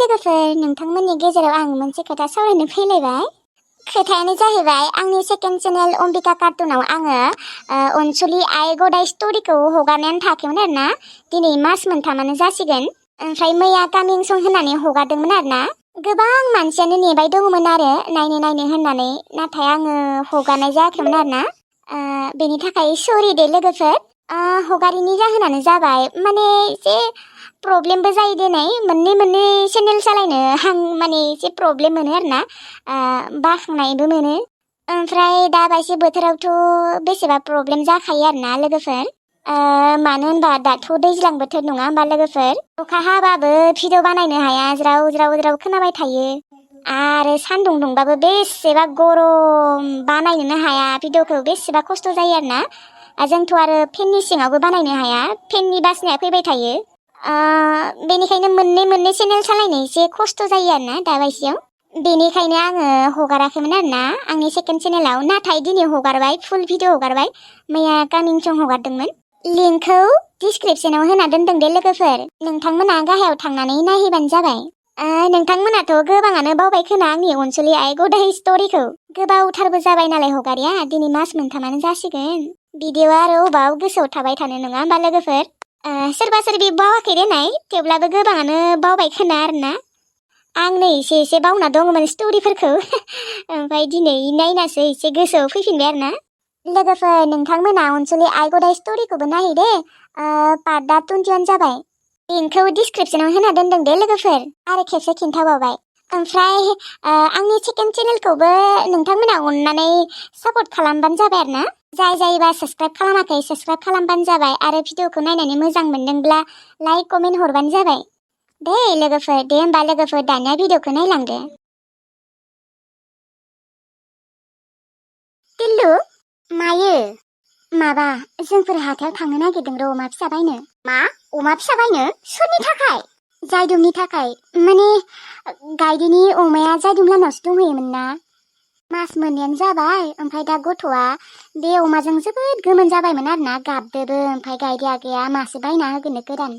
लोगोफोर नोंथांमोननि गेजेराव आं मोनसे खोथा सावरायनो फैलायबाय। खोथायानो जाहैबाय आंनि सेकेन्ड चेनेल अम्बिका कार्टुनाव आङो अनसुलि आइ गदाय स्ट'रिखौ हगारनायानो थायाखैमोन आरोना। दिनै मास मोनथामानो जासिगोन। ओमफ्राय मैया कामिं सं होननानै हगारदोंमोन आरोना। गोबां मानसियानो नेबाय दङमोन आरो नायनो होननानै, नाथाय आङो हगारनाय जायाखैमोन आरोना। बेनि थाखाय सरि दे लोगोफोर। हगारिनि जाहोनानो जाबाय माने एसे प्रब्लेमबो जायो दिनै मोननै चेनेल सालायनो आं माने एसे प्रब्लेम मोनो आरोना, बाखांनायबो मोनो। ओमफ्राय दा बायसे बोथोरावथ' बेसेबा प्रब्लेम जाखायो आरोना लोगोफोर। मानो होनबा दाथ' दैज्लां बोथोर नङा होमबा लोगोफोर। अखा हाबाबो भिडिअ बानायनो हाया, ज्राव खोनाबाय थायो। आरो सान्दुं दुंबाबो बेसेबा गरम, बानायनोनो हाया भिडिअखौ, बेसेबा खस्थ' जायो आरोना। जोंथ' आरो फेननि सिङावबो बानायनो हाया, फेननि बासनाया फैबाय थायो। बेनिखायनो मोननै चेनेल सालायनो एसे खस्थ' जायो आरोना दा बायसेयाव। बेनिखायनो आङो हगाराखैमोन आरोना आंनि सेकेन्ड चेनेलाव। नाथाय दिनै हगारबाय, फुल भिडिअ हगारबाय। मैया कामिं सं हगारदोंमोन। लिंकखौ डिसक्रिपसनाव होना दोनदों दे लोगोफोर, नोंथांमोना गाहायाव थांनानै नायहैबानो जाबाय। नोंथांमोनाथ' गोबाङानो बावबाय खोना आंनि अनसुलि आइ गदाय स्ट'रिखौ। गोबावथारबो जाबाय नालाय हगारिया, दिनै मास मोनथामानो जासिगोन। भिडिअ आरो अबाव गोसोआव थाबाय थानो नङा होमबा लोगोफोर। सोरबा सोरबि बावाखै देनाय, थेवब्लाबो गोबाङानो बावबाय खोना आरोना। आंनो एसे बावना दङमोन स्ट'रिफोरखौ। ओमफ्राय दिनै नायनासो एसे गोसोआव फैफिनबाय आरोना। लोगोफोर नोंथांमोना अनसुलि आइ गदाय स्ट'रिखौबो नायहै दे। पार्टआ 21 जाबाय। लिंकखौ डिसक्रिपसनाव होना दोनदों दे लोगोफोर। आरो खेबसे खिन्थाबावबाय। ओमफ्राय आंनि सेकेन्ड चेनेलखौबो नोंथांमोना अननानै सापर्ट खालामबानो जाबाय आरोना। जायबा साबस्क्राइब खालामाखै साबस्क्राइब खालामबानो जाबाय। आरो भिडिअखौ नायनानै मोजां मोनदोंब्ला लाइक कमेन्ट हरबानो जाबाय। दे लोगोफोर, दे होमबा लोगोफोर दानिया भिडिअखौ नायलांदो। टिल्लु मायो? माबा जोंफोर हाथायाव थांनो नागिरदों र' अमा फिसा बायनो। मा? अमा फिसा बायनो? सोरनि थाखाय? जायदुमनि थाखाय। माने गायदेनि अमाया जायदुम लानावसो दंहैयोमोन ना। मास मोननैयानो जाबाय। ओमफ्राय दा गथ'आ बे अमाजों जोबोद गोमोन जाबायमोन आरोना, गाबदोबो। ओमफ्राय गायदे आगैया मासे बायना होगोननो गोदान।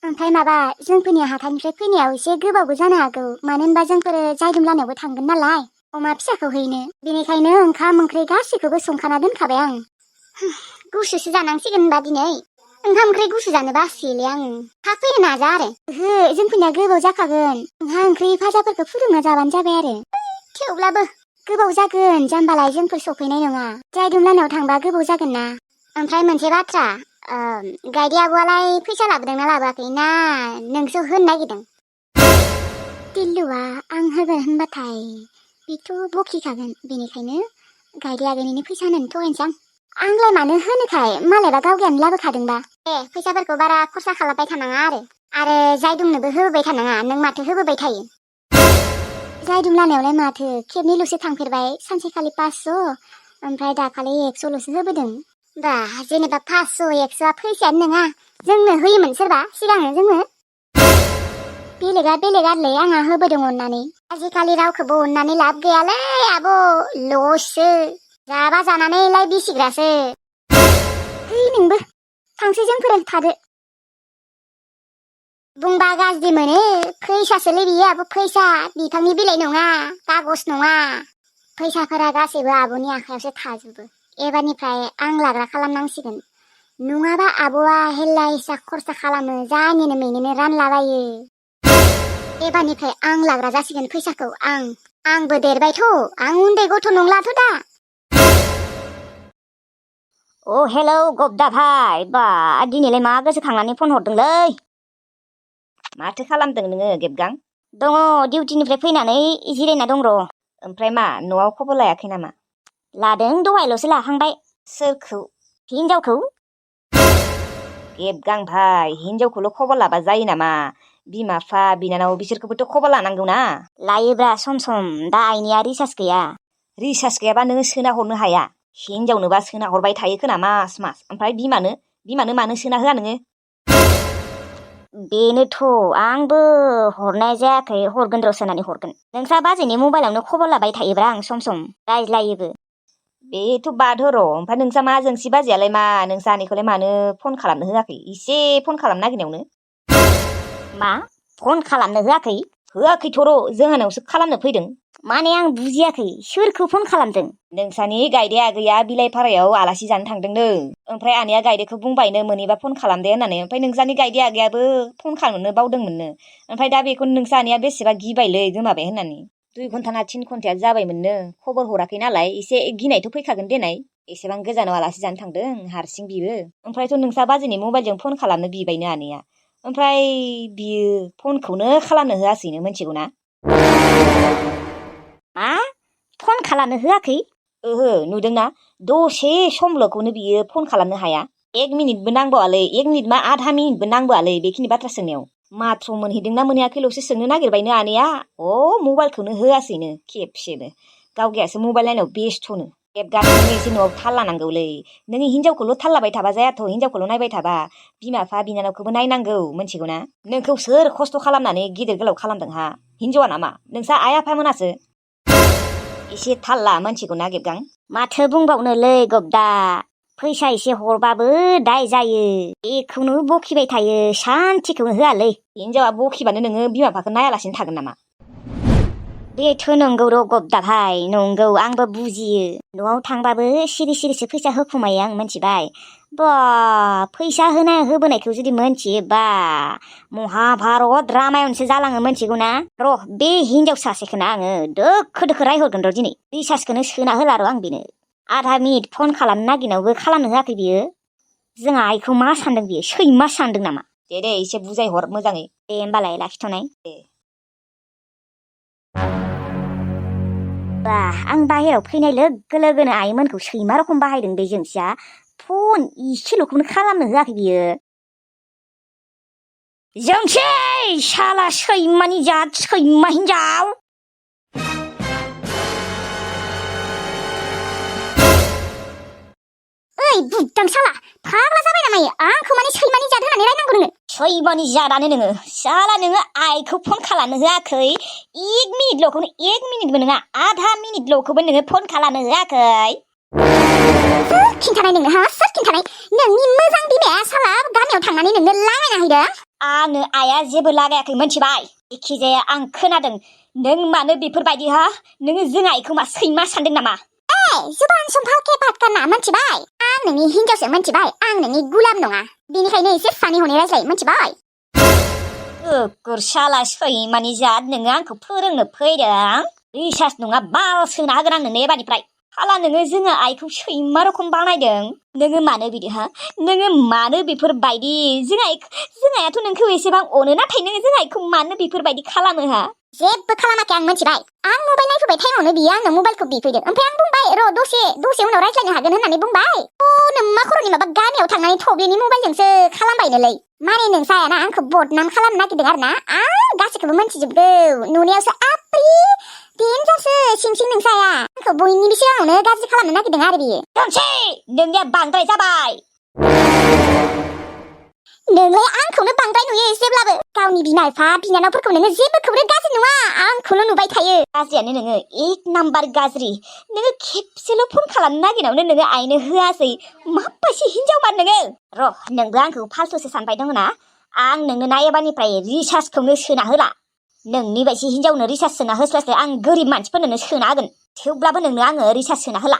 ओमफ्राय माबा जोंफोरनि हाथाइनिफ्राय फैनायाव एसे गोबावबो जानो हागौ, मानो होनबा जोंफोरो जायदुम लानायावबो थांगोन नालाय अमा फिसाखौ हैनो। बेनिखायनो ओंखाम ओंख्रि गासैखौबो संखाना दोनखाबाय आं। गुसुसो जानांसिगोन होनबा दिनै। ओंखाम ओंख्रि गुसु जानो बासोयोलै आङो। थाब फैनो नाजा आरो। ओहो, जोंफोरनिया गोबाव जाखागोन। नोंहा ओंख्रि भाजाफोरखौ फुदुंना जाबानो जाबाय आरो। थेवब्लाबो गोबाव जागोन, जाम्बालाय जोंफोर सफैनाय नङा। जायदुम लानायाव थांबा गोबाव जागोन ना। ओमफ्राय मोनसे बाथ्रा, गायदे आब'आलाय फैसा लाबोदोंना लाबोआखै ना नोंसो होनो नागिरदों? टिल्लुआ आं होगोन होनबाथाय बेथ' बखिखागोन। बेनिखायनो गायदे आगैनिनो फैसा होनानै थगायनोसै आं। आंलाय मानो होनोखाय, मालायबा गावगायानो लाबोखादोंबा। फैसाफोरखौ बारा खरसा खालामबाय थानाङा आरो जायदुमनोबो होबोबाय थानाङा। नों माथो होबोबाय थायो? जायदुम लानायावलाय माथो खेबनैल'सो थांफेरबाय, सानसेखालि 500, ओमफ्राय दाखालि 100ल'सो होबोदों। बा जेनेबा 500 100आ फैसायानो नङा, जोंनो होयोमोन सोरबा सिगांनो जोङो। बेलेगा आरोलै, आंहा होबोदों अननानै। आजिखालि रावखौबो अननानै लाब गैयालै आब', लससो। जाबा जानानैलाय बिसिग्रासो। है नोंबो थांसै जोंफोर थादो। बुंबा गाज्रि मोनो, फैसासोलै बियो आब', फैसा। बिफांनि बिलाइ नङा, कागज नङा। फैसाफोरा गासैबो आब'नि आखायावसो थाजोबो। एबारनिफ्राय आं लाग्रा खालामनांसिगोन, नङाबा आब'आ हेल्ला हिसा खरसा खालामो, जानिनो मेनिनो रानलाबायो। एबारनिफ्राय आं लाग्रा जासिगोन फैसाखौ। आंबो देरबायथ', आं उन्दै गथ' नंलाथ' दा। हेलौ गब्दा भाइ, बा दिनैलाय मा गोसोखांनानै फन हरदोंलै? माथो खालामदों नोङो गेबगां? दङ, डिउटिनिफ्राय फैनानै जिरायना दं र'। ओमफ्राय मा न'आव खबर लायाखै नामा? लादों, दहायल'सो लाखांबाय। सोरखौ? हिनजावखौ। गेबगां भाइ, हिनजावखौल' खबर लाबा जायो नामा? बिमा बिफा बिनानाव बिसोरखौबोथ' खबर लानांगौ ना। लायोब्रा सम सम, दा आइनिया रिसार्ज गैया। रिसार्ज गैयाबा नोङो सोना हरनो हाया? हिनजावनोबा सोना हरबाय थायो खोना मास ओमफ्राय बिमानो मानो सोना होआ नोङो? बेनोथ' आंबो हरनाय जायाखै, हरगोन र' सोनानै हरगोन। नोंस्रा बाजैनि मबाइलावनो खबर लाबाय थायोब्रा आं सम सम, रायज्लायोबो। बेथ' बाद र', ओमफ्राय नोंस्रा मा जोंसि बाजैयालाय मा नोंस्रा आनैखौलाय मानो फन खालामनो होआखै? एसे फन खालामनो नागिरनायावनो। मा फन खालामनो होआखै? होआखैथ' र' जोंहानावसो खालामनो फैदों। माने आं बुजियाखै सोरखौ फन खालामदों? नोंसानि गायदे आगैया बिलाइपारायाव आलासि जानो थांदोंनो। ओमफ्राय आनैया गायदेखौ बुंबायनो मोनैबा फन खालामदे होननानै। ओमफ्राय नोंसानि गायदे आगैयाबो फन खालामनो बावदोंमोननो। ओमफ्राय दा बेखौ नोंसा आनैया बेसेबा गिबायलै गोमाबाय होननानै। 2 घन्टाना 3 घन्टाया जाबायमोननो खबर हराखै नालाय एसे गिनायथ' फैखागोन देनाय। एसेबां गोजानाव आलासि जानो थांदों हारसिं बिबो। ओमफ्रायथ' नोंसा बाजैनि मबाइलजों फन खालामनो बिबायनो आनैया। ओमफ्राय बियो फनखौनो खालामनो होआसैनो मिथिगौ ना? मा? फन खालामनो होआखै? ओहो नुदोंना दसे समल'खौनो बियो फन खालामनो हाया। 1 मिनिटबो नांबावालै 1 मिनिट मा आधा मिनिटबो नांबावालै बेखिनि बाथ्रा सोंनायाव। माथ्र' मोनहैदोंना मोनहैयाखैल'सो सोंनो नागिरबायनो आनैया। मबाइलखौनो होआसैनो खेबसेबो। गावगायासो मबाइल नायनायाव बेस्थ'नो। खेबगानो एसे न'आव थाल लानांगौलै। नों हिनजावखौल' थाल लाबाय थाबा जायाथ' हिनजावखौल' नायबाय थाबा। बिमा बिफा बिनानावखौबो नायनांगौ मिथिगौ ना? नोंखौ सोर खस्थ' खालामनानै गिदिर गोलाव खालामदों हा? हिनजावा नामा? नोंसा आइ आफामोनासो। एसे थाल ला मिथिगौ ना गेबगां? माथो बुंबावनोलै गब्दा। फैसा एसे हरबाबो दाय जायो। बेखौनो बखिबाय थायो सान्थिखौनो होआलै। हिनजावा बखिबानो नोङो बिमा बिफाखौ नायालासिनो थागोन नामा? बेथ' नंगौ र' गब्दा भाइ नंगौ आंबो बुजियो। न'आव थांबाबो सिरि सिरिसो फैसा होखुमायो आं मिथिबाय। बा फैसा होबोनायखौ जुदि मोनथियोबा महाभारत रामायणसो जालाङो मिथिगौ ना? र' बे हिनजाव सासेखौनो आङो दोखो दोखो रायहरगोन र' दिनै। रिसार्जखौनो सोना होला र' आं बेनो। आधा मिनिट फन खालामनो नागिरनायावबो खालामनो होआखै बियो। जोंहा आइखौ मा सानदों बियो? सैमा सानदों नामा? दे एसे बुजायहर मोजाङै। दे होमबालाय लाखिथ'नाय। दे। बा आं बाहेराव फैनाय लोगो लोगोनो आइमोनखौ सैमा रखम बाहायदों बे जोंसिया। फन इसेल'खौनो खालामनो होआखै बियो। जोंसै साला सैमानि जात सैमा हिनजाव। ओइ बुद्दां साला फाग्ला जाबाय नामा इयो? आंखौ माने सैमानि जात होनानै रायनांगौ नोङो? सैमानि जातआनो नोङो। साला नोङो आइखौ फन खालामनो होआखै। 1 मिनिटल'खौनो 1 मिनिटबो नङा आधा मिनिटल'खौबो नोङो फन खालामनो होआखै। सोर खिन्थानाय नोंनो हा? सोर खिन्थानाय? नोंनि मोजां बिमाया साला गामियाव थांनानै नोंनो लागायना हैदों? आंनो आइया जेबो लागायाखै मिथिबाय। एखिजाया आं खोनादों। नों मानो बेफोरबायदि हा? नोङो जों आइखौ मा सैमा सानदों नामा? जुबान सम्भाल के बात करना मिथिबाय? आं नोंनि हिनजावसो मिथिबाय। आं नोंनि गुलाम नङा। बेनिखायनो एसे सानै हनै रायज्लाय मिथिबाय? साला सैमानि जात नोङो आंखौ फोरोंनो फैदों? रिसार्ज नङा बाल सोना होगोन आं नोंनो एबारनिफ्राय। साला नोङो जोङो आइखौ सैमा रखम बानायदों। नोङो मानो बिदि हा? नोङो मानो बेफोरबायदि? जों आइयाथ' नोंखौ एसेबां अनो नाथाय नोङो जों आइखौ मानो बेफोरबायदि खालामो हा? जेबो खालामाखै आं मिथिबाय। आं मबाइल नायफैबाय टाइमावनो बियो आंनो मबाइलखौ बिफैदों। ओमफ्राय आं बुंबाय र' दसे उनाव रायज्लायनो हागोन होननानै बुंबाय। नोम्मा खर'नि माबा गामियाव थांनानै थब्लेनि मबाइलजोंसो खालामबायनोलै। माने नोंसायाना आंखौ बदनाम खालामनो नागिरदों आरो ना। आं गासैखौबो मोनथिजोबगौ। नुनायावसो आप्रि देनजारसो सिं नोंसाया। आंखौ बयनिबो सिगाङावनो गाज्रि खालामनो नागिरदों आरो बियो। दोनसै नोंनिया बांद्राय जाबाय। नोंलाय आंखौनो बांद्राय नुयो एसेब्लाबो। गावनि बिमा बिफा बिनानावफोरखौ नोङो जेबोखौनो गाज्रि नुवा। आंखौल' नुबाय थायो। गाज्रियानो नोङो 1 नाम्बार गाज्रि। नोङो खेबसेल' फन खालामनो नागिरनायावनो नोङो आइनो होआसै। माबायदि हिनजावमान नोङो? र' नोंबो आंखौ फाल्थुसो सानबाय दङ ना? आं नोंनो ना एबारनिफ्राय रिसार्जखौनो सोना होला। नोंनि बायदि हिनजावनो रिसार्ज सोना होस्लायस्लाय आं गोरिब मानसिफोरनो सोना होगोन। थेवब्लाबो नोंनो आङो रिसार्ज सोना होला।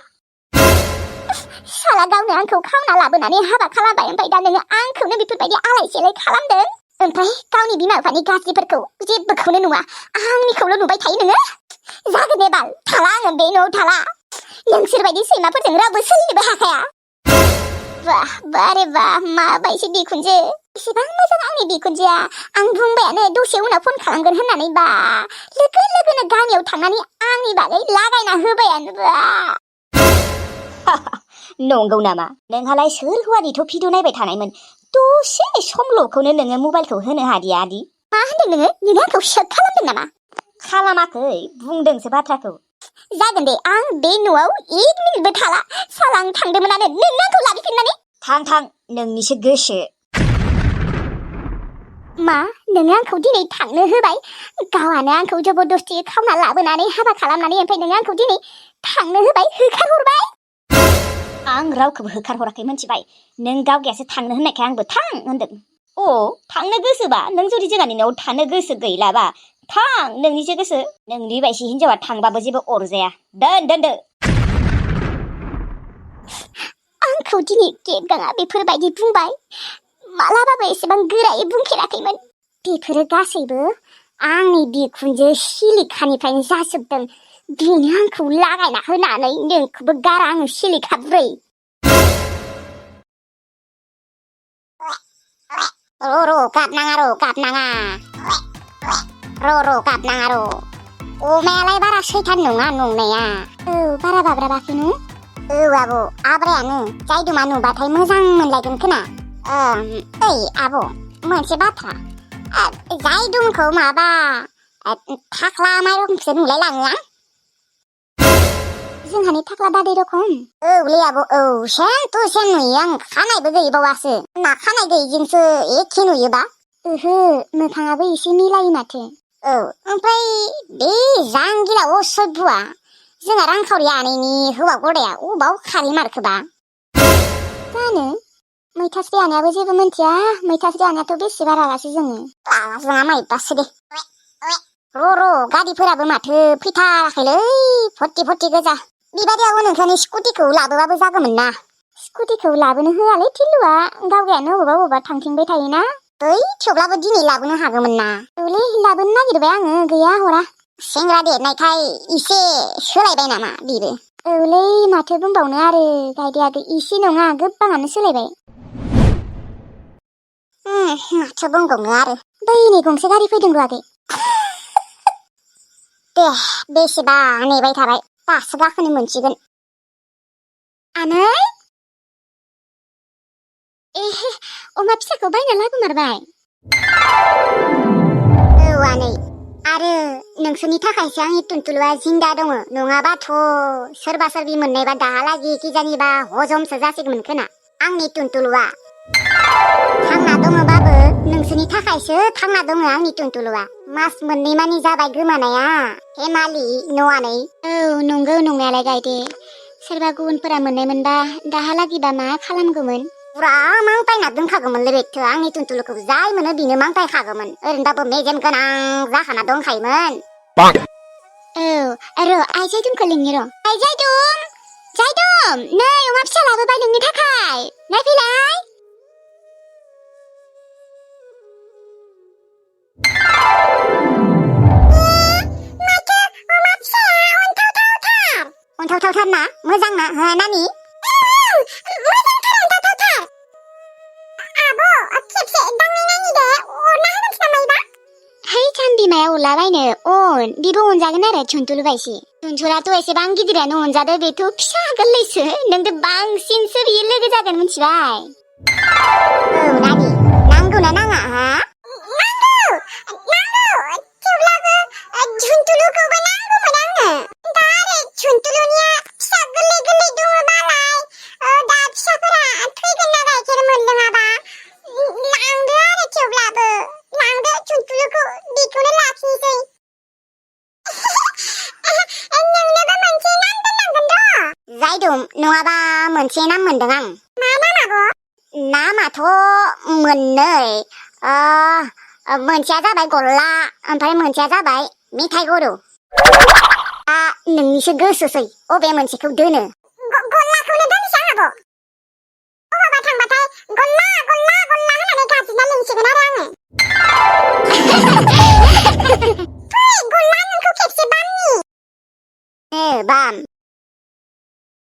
साला गावनो आंखौ खावना लाबोनानै हाबा खालामबाय। ओमफ्राय दा नोङो आंखौनो बेफोरबायदि आलाय सिलाय खालामदों। ओमफ्राय गावनि बिमा बिफानि गाज्रिफोरखौ जेबोखौनो नुवा। आंनिखौल' नुबाय थायो नोङो? जागोन दे बाल थाला आङो बे न'आव थाला। नोंसोरबायदि सैमाफोरजों रावबो सोलिनोबो हाखाया। बारे बा माबायदि बिखुनजो। एसेबां मोजां आंनि बिखुनजोआ। आं बुंबायानो दसे उनाव फन खालामगोन होननानै बा लोगो लोगोनो गामियाव थांनानै आंनि बागै लागायना होबायानो बा। नंगौ नामा? नोंहालाय सोर हौवानिथ' भिडिअ नायबाय थानायमोन? दसे समल'खौनो नोङो मबाइलखौ होनो हादिया आदि? मा होनदों नोङो? नोङो आंखौ शक खालामदों नामा? खालामाखै बुंदोंसो बाथ्राखौ। जागोन दे आं बे न'आव 1 मिनिटबो थाला। साला आं थांदोंमोनानो नों आंखौ लाबोफिननानै। थां नोंनिसो गोसो। मा नोङो आंखौ दिनै थांनो होबाय? गावआनो आंखौ जबरदस्ति खावना लाबोनानै हाबा खालामनानै ओमफ्राय नोङो आंखौ दिनै थांनो होबाय होखारहरबाय? आं रावखौबो होखारहराखै मिथिबाय। नों गावगायासो थांनो होननायखाय आंबो थां होनदों। थांनो गोसोबा नों जुदि जोंहानि न'आव थानो गोसो गैलाबा थां नोंनिसो गोसो नोंनि बायदि हिनजावा थांबाबो जेबो अरजाया दोनदो आंखौ दिनै गेबगाङा बेफोरबायदि बुंबाय मालाबाबो एसेबां गोरायै बुंफेराखैमोन बेफोरो गासैबो आंनि बिखुनजो सिलिखानिफ्रायनो जाजोबदों बेनो आंखौ लागायना होनानै नोंखौबो गारा आङो सिलिखा बुरै गाबनाङा गाबनाङा अमायालाय बारा सैथान नङा नंनाया बारा बाब्राबाखैनो आब' आब्रायानो जायदुमा नुबाथाय मोजां मोनलायगोन खोना ओइ आब' मोनसे बाथ्रा जायदुमखौ माबा थाख्ला माइरखमसो नुलाय लाङो आं जोंहानि थाख्ला दादै रखम औलै आब' सेम टु सेम नुयो आं खानायबो गैबावासो ना खानाय गैयिजोंसो एखे नुयोबा ओहो मोखाङाबो एसे मिलायो माथो ओमफ्राय बे जांगिला असभ्यआ जोंहा रांखावरि आनैनि हौवा गदाया अबाव खारै मारखोबा जानो मैथास्रि आनैयाबो जेबो मिन्थिया मैथास्रि आनैयाथ' बेसेबा रागासो जोङा माइबासो दे गारिफोराबो माथो फैथाराखैलै फर्टि गोजा बिबादियाव नोंथांनि स्कुटिखौ लाबोबाबो जागौमोन ना स्कुटिखौ लाबोनो होआलै थिलुआ गावगायानो अबावबा थांथिंबाय थायोना थेवब्लाबो दिनै लाबोनो हागौमोन ना औलै लाबोनो नागिरबाय आङो गैया हरा सेंग्रा देरनायखाय एसे सोलायबाय नामा बिबो औलै माथो बुंबावनो आरो गायदेआबो एसे नङा गोबाङानो सोलायबाय माथो बुंबावनो आरो बैनै गंसे गारि फैदों आगै दे बेसेबा नेबाय थाबाय दासो गाखोनो मोनसिगोन आनै अमा फिसाखौ बायना लाबोमारबाय आनै आरो नोंसोरनि थाखायसो आंनि टुनटुलुआ जिंगा दङ नङाबाथ' सोरबा सोरबि मोननायबा दाहालागि किजानिबा हजमसो जासिगौमोन खोना आंनि टुनटुलुआ थांना दङबाबो नोंसोरनि थाखायसो थांना दङ आंनि टुनटुलुआ मास मोननै मानि जाबाय गोमानाया हेमालि न'आनै नंगौ नंनायालाय गायदे सोरबा गुबुनफोरा मोननायमोनबा दाहालागिबा मा खालामगौमोन फुरा मांतायना दोनखागौमोनलै बेखौ आंनि टुनटुलुखौ जाय मोनो बेनो मांतायखागौमोन ओरैनोबाबो मेजेम गोनां जाखाना दंखायोमोन आइ जायदुमखौ लिंनि र' आइ जायदुम नै अमा फिसा लाबोबाय नोंनि थाखाय नायफैलाय अन्थावथावथार ना मोजां ना नानि मोजांथार आब' खेबसे दांनि नायनि दे अरना होगोनसो नामायबा है चान्दिमाया अरलाबायनो बिबो अनजागोन आरो टुनटुलु बायसि टुनटुलाथ' एसेबां गिदिरानो अनजादो बेथ' फिसा गोरलैसो नोंदो बांसिनसो बियो लोगो जागोन मिथिबाय नानि नांगौना नाङा हा नांगौ थेवब्लाबो टुनटुलुखौबो नांगौमोन आंनो दा आरो टुनटुलुनिया फिसा गोरलै दङबालाय दा फिसाफोरा थैगोन ना गाइखेर मोनलोङाबा लांदो आरो थेवब्लाबो लांदो टुनटुलुखौ बेखौनो लाखिनोसै नोंनोबो मोनसे नाम दोननांगोन र' जायदुम नङाबा मोनसे नाम मोनदों आं मा नाम आब' नामाथ' मोननै मोनसेया जाबाय गल्ला ओमफ्राय मोनसेया जाबाय मिथाइ गुरु नोंनिसो गोसोसै अबे मोनसेखौ दोनो गल्लाखौनो दोनसै आं आब' अबावबा थांबाथाय गल्ला होननानै गाबज्रिना लिंसिगोन आरो आङो फै गल्ला नोंखौ खेबसे बामनि बाम